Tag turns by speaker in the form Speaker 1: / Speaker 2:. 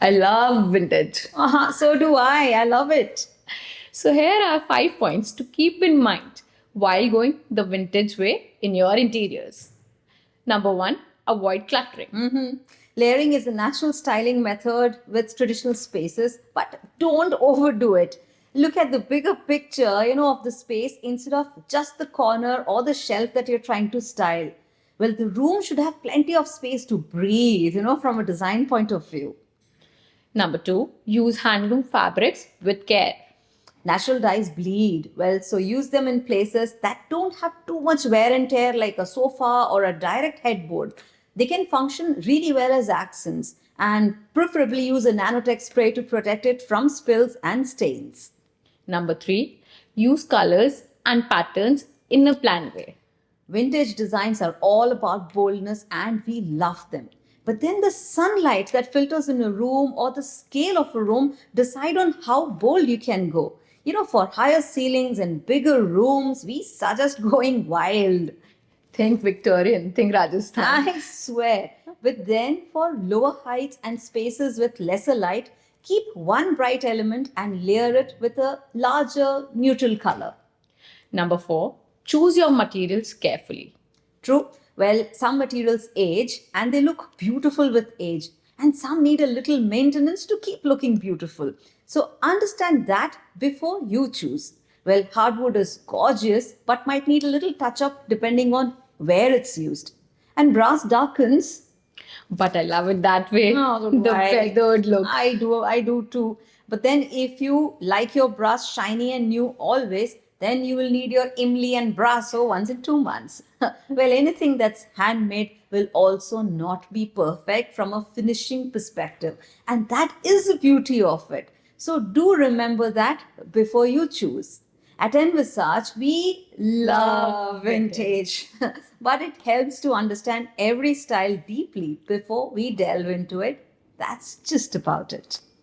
Speaker 1: I love vintage.
Speaker 2: So do I. I love it.
Speaker 1: So here are 5 points to keep in mind while going the vintage way in your interiors. Number one, avoid cluttering.
Speaker 2: Layering is a natural styling method with traditional spaces, but don't overdo it. Look at the bigger picture, of the space instead of just the corner or the shelf that you're trying to style. Well, the room should have plenty of space to breathe, from a design point of view.
Speaker 1: Number two, use handloom fabrics with care.
Speaker 2: Natural dyes bleed. Well, so use them in places that don't have too much wear and tear, like a sofa or a direct headboard. They can function really well as accents, and preferably use a nanotech spray to protect it from spills and stains.
Speaker 1: Number three, use colors and patterns in a planned way.
Speaker 2: Vintage designs are all about boldness and we love them. But then the sunlight that filters in a room or the scale of a room decide on how bold you can go. For higher ceilings and bigger rooms, we suggest going wild.
Speaker 1: Think Victorian, think Rajasthan.
Speaker 2: I swear. But then for lower heights and spaces with lesser light, keep one bright element and layer it with a larger neutral color.
Speaker 1: Number four, choose your materials carefully.
Speaker 2: True. Well, some materials age and they look beautiful with age, and some need a little maintenance to keep looking beautiful. So understand that before you choose. Well, hardwood is gorgeous but might need a little touch up depending on where it's used. And brass darkens.
Speaker 1: But I love it that way.
Speaker 2: Oh, so do
Speaker 1: The
Speaker 2: I.
Speaker 1: feathered look.
Speaker 2: I do too. But then if you like your brass shiny and new always, then you will need your Imli and Brasso once in 2 months. Well, anything that's handmade will also not be perfect from a finishing perspective. And that is the beauty of it. So do remember that before you choose. At Envisage, we love vintage, but it helps to understand every style deeply before we delve into it. That's just about it.